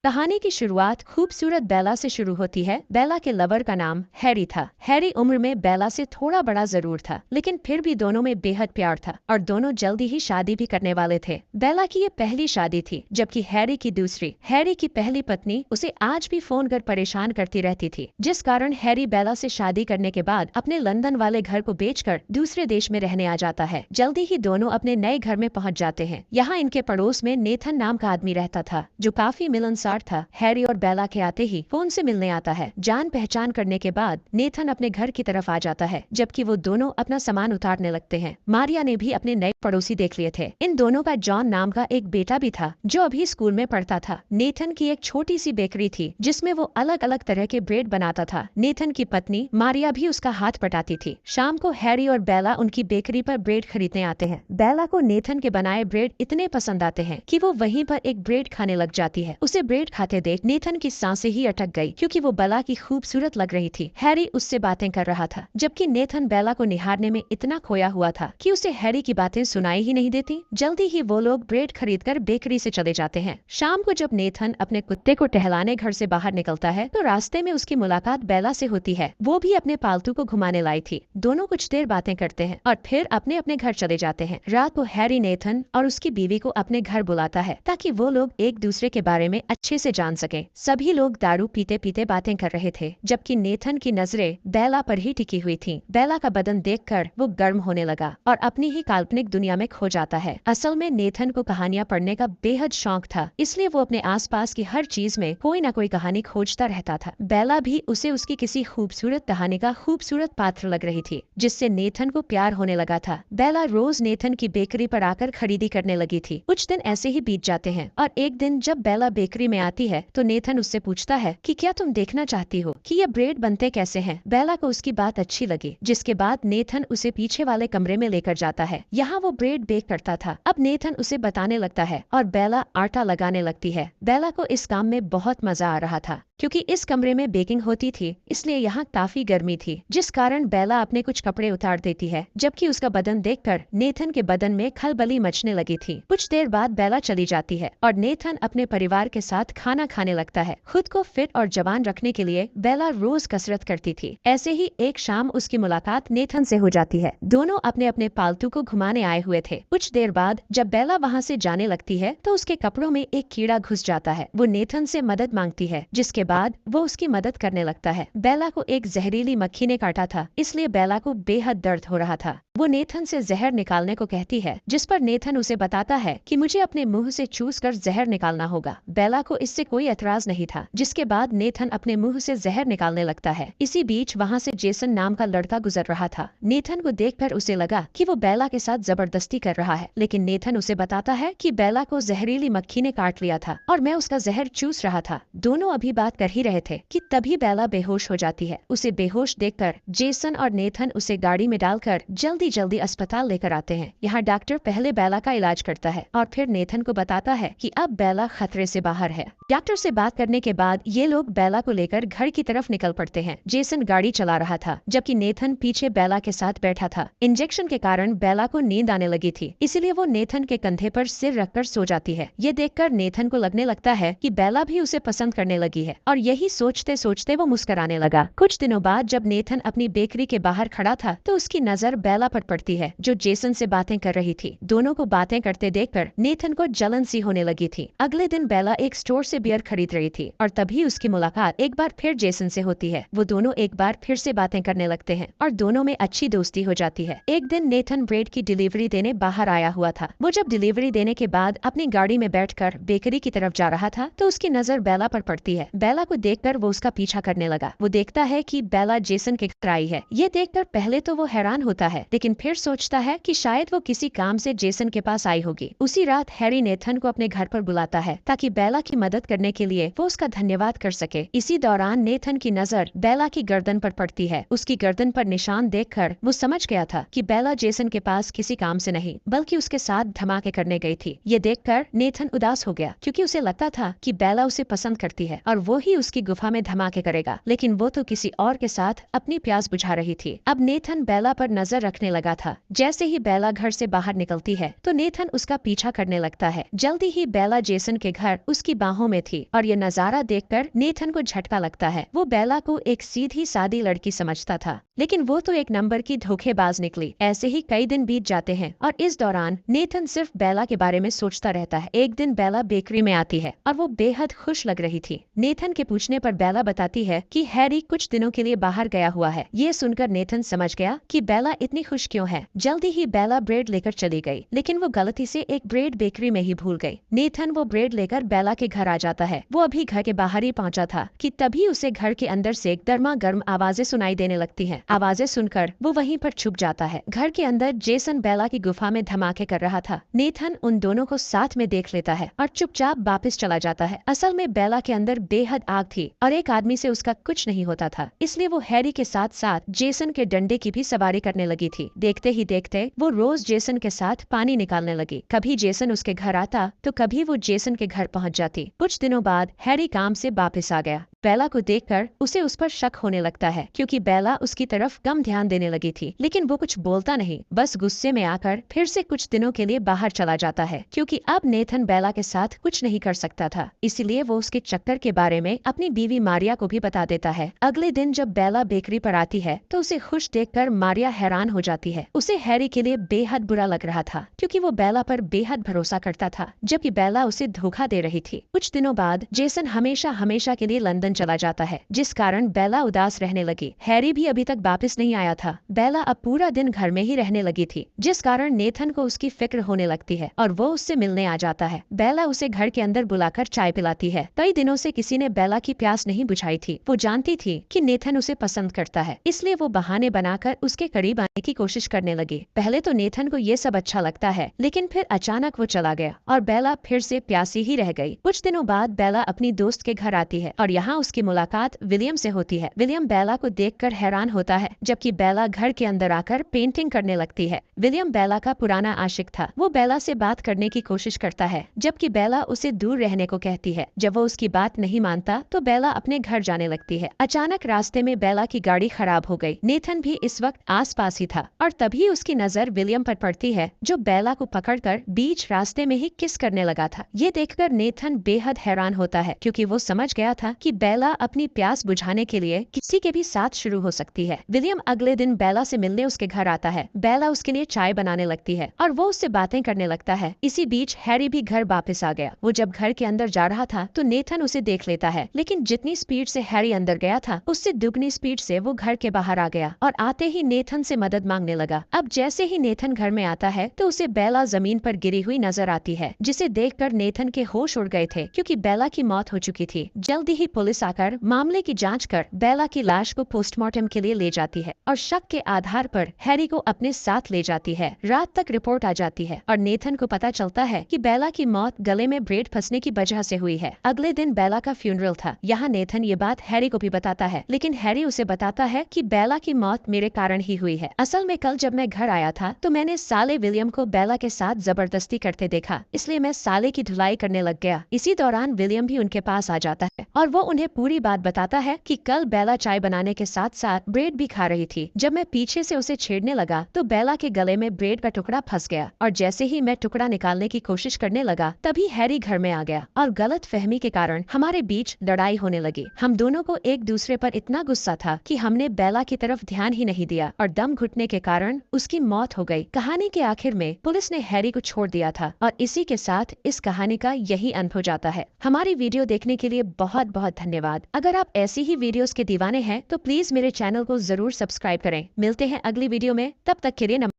कहानी की शुरुआत खूबसूरत बेला से शुरू होती है। बेला के लवर का नाम हैरी था। हैरी उम्र में बेला से थोड़ा बड़ा जरूर था, लेकिन फिर भी दोनों में बेहद प्यार था और दोनों जल्दी ही शादी भी करने वाले थे। बेला की ये पहली शादी थी, जबकि हैरी की दूसरी। हैरी की पहली पत्नी उसे आज भी फोन कर परेशान करती रहती थी, जिस कारण हैरी बेला से शादी करने के बाद अपने लंदन वाले घर को बेचकर दूसरे देश में रहने आ जाता है। जल्दी ही दोनों अपने नए घर में पहुंच जाते हैं। यहाँ इनके पड़ोस में नेथन नाम का आदमी रहता था, जो काफी मिलनसार था। हैरी और बेला के आते ही फोन से मिलने आता है। जान पहचान करने के बाद नेथन अपने घर की तरफ आ जाता है, जबकि वो दोनों अपना सामान उतारने लगते हैं। मारिया ने भी अपने नए पड़ोसी देख लिए थे। इन दोनों का जॉन नाम का एक बेटा भी था, जो अभी स्कूल में पढ़ता था। नेथन की एक छोटी सी बेकरी थी, जिसमें वो अलग अलग तरह के ब्रेड बनाता था। नेथन की पत्नी मारिया भी उसका हाथ पटाती थी। शाम को हैरी और बेला उनकी बेकरी पर ब्रेड खरीदने आते हैं। बेला को नेथन के बनाए ब्रेड इतने पसंद आते हैं कि वो वहीं पर एक ब्रेड खाने लग जाती है। उसे ब्रेड खाते देख नेथन की सांसें ही अटक गई, क्योंकि वो बेला की खूबसूरत लग रही थी। हैरी उससे बातें कर रहा था, जबकि नेथन बेला को निहारने में इतना खोया हुआ था कि उसे हैरी की बातें सुनाई ही नहीं देती। जल्दी ही वो लोग ब्रेड खरीदकर बेकरी से चले जाते हैं। शाम को जब नेथन अपने कुत्ते को टहलाने घर से बाहर निकलता है, तो रास्ते में उसकी मुलाकात बेला से होती है। वो भी अपने पालतू को घुमाने लाई थी। दोनों कुछ देर बातें करते हैं और फिर अपने अपने घर चले जाते हैं। रात को हैरी नेथन और उसकी बीवी को अपने घर बुलाता है, ताकि वो लोग एक दूसरे के बारे में अच्छे से जान सके। सभी लोग दारू पीते पीते बातें कर रहे थे, जबकि नेथन की नजरें बेला पर ही टिकी हुई थीं। बेला का बदन देखकर वो गर्म होने लगा और अपनी ही काल्पनिक दुनिया में खो जाता है। असल में नेथन को कहानियां पढ़ने का बेहद शौक था, इसलिए वो अपने आसपास की हर चीज में कोई न कोई कहानी खोजता रहता था। बेला भी उसे उसकी किसी खूबसूरत कहानी का खूबसूरत पात्र लग रही थी, जिससे नेथन को प्यार होने लगा था। बेला रोज नेथन की बेकरी पर आकर खरीदी करने लगी थी। कुछ दिन ऐसे ही बीत जाते हैं और एक दिन जब बेला बेकरी में आती है, तो नेथन उससे पूछता है कि क्या तुम देखना चाहती हो कि ये ब्रेड बनते कैसे हैं। बेला को उसकी बात अच्छी लगी, जिसके बाद नेथन उसे पीछे वाले कमरे में लेकर जाता है। यहाँ वो ब्रेड बेक करता था। अब नेथन उसे बताने लगता है और बेला आटा लगाने लगती है। बेला को इस काम में बहुत मजा आ रहा था, क्योंकि इस कमरे में बेकिंग होती थी, इसलिए यहाँ काफी गर्मी थी, जिस कारण बेला अपने कुछ कपड़े उतार देती है, जबकि उसका बदन देखकर नेथन के बदन में खलबली मचने लगी थी। कुछ देर बाद बेला चली जाती है और नेथन अपने परिवार के साथ खाना खाने लगता है। खुद को फिट और जवान रखने के लिए बेला रोज कसरत करती थी। ऐसे ही एक शाम उसकी मुलाकात नेथन से हो जाती है। दोनों अपने अपने पालतू को घुमाने आए हुए थे। कुछ देर बाद जब बेला वहाँ से जाने लगती है, तो उसके कपड़ों में एक कीड़ा घुस जाता है। वो नेथन से मदद मांगती है, जिसके बाद वो उसकी मदद करने लगता है। बेला को एक जहरीली मक्खी ने काटा था, इसलिए बेला को बेहद दर्द हो रहा था। वो नेथन से जहर निकालने को कहती है, जिस पर नेथन उसे बताता है कि मुझे अपने मुंह से चूस कर जहर निकालना होगा। बेला को इससे कोई एतराज नहीं था, जिसके बाद नेथन अपने मुंह से जहर निकालने लगता है। इसी बीच वहाँ से जेसन नाम का लड़का गुजर रहा था। नेथन को देखकर उसे लगा कि वो बेला के साथ जबरदस्ती कर रहा है, लेकिन नेथन उसे बताता है कि बेला को जहरीली मक्खी ने काट लिया था और मैं उसका जहर चूस रहा था। दोनों अभी बात कर ही रहे थे कि तभी बेला बेहोश हो जाती है। उसे बेहोश देखकर जेसन और नेथन उसे गाड़ी में डालकर जल्दी जल्दी अस्पताल लेकर आते हैं। यहाँ डॉक्टर पहले बेला का इलाज करता है और फिर नेथन को बताता है कि अब बेला खतरे से बाहर है। डॉक्टर से बात करने के बाद ये लोग बेला को लेकर घर की तरफ निकल पड़ते हैं। जेसन गाड़ी चला रहा था, जबकि नेथन पीछे बेला के साथ बैठा था। इंजेक्शन के कारण बेला को नींद आने लगी थी, इसलिए वो नेथन के कंधे पर सिर रखकर सो जाती है। ये देखकर नेथन को लगने लगता है कि बेला भी उसे पसंद करने लगी है, और यही सोचते सोचते वो मुस्कुराने लगा। कुछ दिनों बाद जब नेथन अपनी बेकरी के बाहर खड़ा था, तो उसकी नजर बेला पर पड़ती है, जो जेसन से बातें कर रही थी। दोनों को बातें करते देखकर नेथन को जलन सी होने लगी थी। अगले दिन बेला एक स्टोर से बियर खरीद रही थी और तभी उसकी मुलाकात एक बार फिर जेसन से होती है। वो दोनों एक बार फिर से बातें करने लगते हैं और दोनों में अच्छी दोस्ती हो जाती है। एक दिन नेथन ब्रेड की डिलीवरी देने बाहर आया हुआ था। वो जब डिलीवरी देने के बाद अपनी गाड़ी में बैठकर बेकरी की तरफ जा रहा था, तो उसकी नजर बेला पर पड़ती है। बेला को देखकर वो उसका पीछा करने लगा। वो देखता है कि बेला जेसन के घर आई है। ये देखकर पहले तो वो हैरान होता है, लेकिन फिर सोचता है कि शायद वो किसी काम से जेसन के पास आई होगी। उसी रात हैरी नेथन को अपने घर पर बुलाता है, ताकि बेला की मदद करने के लिए वो उसका धन्यवाद कर सके। इसी दौरान नेथन की नजर बेला की गर्दन पर पड़ती है। उसकी गर्दन पर निशान देखकर वो समझ गया था कि बेला जेसन के पास किसी काम से नहीं, बल्कि उसके साथ धमाके करने गई थी। ये देखकर नेथन उदास हो गया, क्योंकि उसे लगता था कि बेला उसे पसंद करती है और वो ही उसकी गुफा में धमाके करेगा, लेकिन वो तो किसी और के साथ अपनी प्यास बुझा रही थी। अब नेथन बेला पर नजर रखने लगा था। जैसे ही बेला घर से बाहर निकलती है तो नेथन उसका पीछा करने लगता है। जल्दी ही बेला जेसन के घर उसकी बाहों में थी और ये नजारा देखकर नेथन को झटका लगता है। वो बेला को एक सीधी सादी लड़की समझता था, लेकिन वो तो एक नंबर की धोखेबाज निकली। ऐसे ही कई दिन बीत जाते हैं और इस दौरान नेथन सिर्फ बेला के बारे में सोचता रहता है। एक दिन बेला बेकरी में आती है और वो बेहद खुश लग रही थी। नेथन के पूछने पर बेला बताती है कि हैरी कुछ दिनों के लिए बाहर गया हुआ है। ये सुनकर नेथन समझ गया कि बेला इतनी खुश क्यों है। जल्दी ही बेला ब्रेड लेकर चली गई, लेकिन वो गलती से एक ब्रेड बेकरी में ही भूल गई। नेथन वो ब्रेड लेकर बेला के घर आ जाता है। वो अभी घर के बाहर ही पहुंचा था कि तभी उसे घर के अंदर से गर्मा गर्म आवाजें सुनाई देने लगती हैं। आवाजें सुनकर वो वहीं पर छुप जाता है। घर के अंदर जेसन बेला की गुफा में धमाके कर रहा था। नेथन उन दोनों को साथ में देख लेता है और चुपचाप वापस चला जाता है। असल में बेला के अंदर बेहद आग थी और एक आदमी से उसका कुछ नहीं होता था, इसलिए वो हैरी के साथ साथ जेसन के डंडे की भी सवारी करने लगी थी। देखते ही देखते वो रोज जेसन के साथ पानी निकालने लगी। कभी जेसन उसके घर आता तो कभी वो जेसन के घर पहुंच जाती। कुछ दिनों बाद हैरी काम से वापस आ गया। बेला को देखकर उसे उस पर शक होने लगता है, क्योंकि बेला उसकी तरफ कम ध्यान देने लगी थी। लेकिन वो कुछ बोलता नहीं, बस गुस्से में आकर फिर से कुछ दिनों के लिए बाहर चला जाता है, क्योंकि अब नेथन बेला के साथ कुछ नहीं कर सकता था। इसीलिए वो उसके चक्कर के बारे में अपनी बीवी मारिया को भी बता देता है। अगले दिन जब बेला बेकरी पर आती है तो उसे खुश देखकर मारिया हैरान हो जाती है। उसे हैरी के लिए बेहद बुरा लग रहा था, क्योंकि वो बेला पर बेहद भरोसा करता था, जबकि बेला उसे धोखा दे रही थी। कुछ दिनों बाद जेसन हमेशा हमेशा के लिए लंदन चला जाता है, जिस कारण बेला उदास रहने लगी। हैरी भी अभी तक वापस नहीं आया था। बेला अब पूरा दिन घर में ही रहने लगी थी, जिस कारण नेथन को उसकी फिक्र होने लगती है और वो उससे मिलने आ जाता है। बेला उसे घर के अंदर बुलाकर चाय पिलाती है। कई दिनों से किसी ने बेला की प्यास नहीं बुझाई थी। वो जानती थी कि नेथन उसे पसंद करता है, इसलिए वो बहाने बनाकर उसके करीब आने की कोशिश करने लगी। पहले तो नेथन को ये सब अच्छा लगता है, लेकिन फिर अचानक वो चला गया और बेला फिर से प्यासी ही रह गई। कुछ दिनों बाद बेला अपनी दोस्त के घर आती है और यहाँ उसकी मुलाकात विलियम से होती है। विलियम बेला को देखकर हैरान होता है, जबकि बेला घर के अंदर आकर पेंटिंग करने लगती है। विलियम बेला का पुराना आशिक था। वो बेला से बात करने की कोशिश करता है, जबकि बेला उसे दूर रहने को कहती है। जब वो उसकी बात नहीं मानता तो बेला अपने घर जाने लगती है। अचानक रास्ते में बेला की गाड़ी खराब हो गई। नेथन भी इस वक्त आसपास ही था और तभी उसकी नजर विलियम पर पड़ती है, जो बेला को पकड़कर बीच रास्ते में ही किस करने लगा था। ये देखकर नेथन बेहद हैरान होता है, क्योंकि वो समझ गया था कि बेला अपनी प्यास बुझाने के लिए किसी के भी साथ शुरू हो सकती है। विलियम अगले दिन बेला से मिलने उसके घर आता है। बेला उसके लिए चाय बनाने लगती है और वो उससे बातें करने लगता है। इसी बीच हैरी भी घर वापस आ गया। वो जब घर के अंदर जा रहा था तो नेथन उसे देख लेता है, लेकिन जितनी स्पीड से हैरी अंदर गया था उससे दुगनी स्पीड से वो घर के बाहर आ गया और आते ही नेथन से मदद मांगने लगा। अब जैसे ही नेथन घर में आता है तो उसे बेला जमीन पर गिरी हुई नजर आती है, जिसे देखकर नेथन के होश उड़ गए थे, क्योंकि बेला की मौत हो चुकी थी। जल्दी ही पुलिस आकर मामले की जांच कर बेला की लाश को पोस्टमार्टम के लिए ले जाती है और शक के आधार पर हैरी को अपने साथ ले जाती है। रात तक रिपोर्ट आ जाती है और नेथन को पता चलता है कि बेला की मौत गले में ब्रेड फंसने की वजह से हुई है। अगले दिन बेला का फ्यूनरल था। यहाँ नेथन ये बात हैरी को भी बताता है, लेकिन हैरी उसे बताता है कि बेला की मौत मेरे कारण ही हुई है। असल में कल जब मैं घर आया था तो मैंने साले विलियम को बेला के साथ जबरदस्ती करते देखा, इसलिए मैं साले की धुलाई करने लग गया। इसी दौरान विलियम भी उनके पास आ जाता है और वो उन्हें पूरी बात बताता है कि कल बेला चाय बनाने के साथ साथ ब्रेड भी खा रही थी। जब मैं पीछे से उसे छेड़ने लगा तो बेला के गले में ब्रेड का टुकड़ा फंस गया और जैसे ही मैं टुकड़ा निकालने की कोशिश करने लगा तभी हैरी घर में आ गया और गलत फहमी के कारण हमारे बीच लड़ाई होने लगी। हम दोनों को एक दूसरे पर इतना गुस्सा था कि हमने बेला की तरफ ध्यान ही नहीं दिया और दम घुटने के कारण उसकी मौत हो गई। कहानी के आखिर में पुलिस ने हैरी को छोड़ दिया था और इसी के साथ इस कहानी का यही अंत हो जाता है। हमारी वीडियो देखने के लिए बहुत बहुत धन्यवाद। अगर आप ऐसी ही वीडियोस के दीवाने हैं तो प्लीज मेरे चैनल को जरूर सब्सक्राइब करें। मिलते हैं अगली वीडियो में, तब तक के लिए नमस्कार।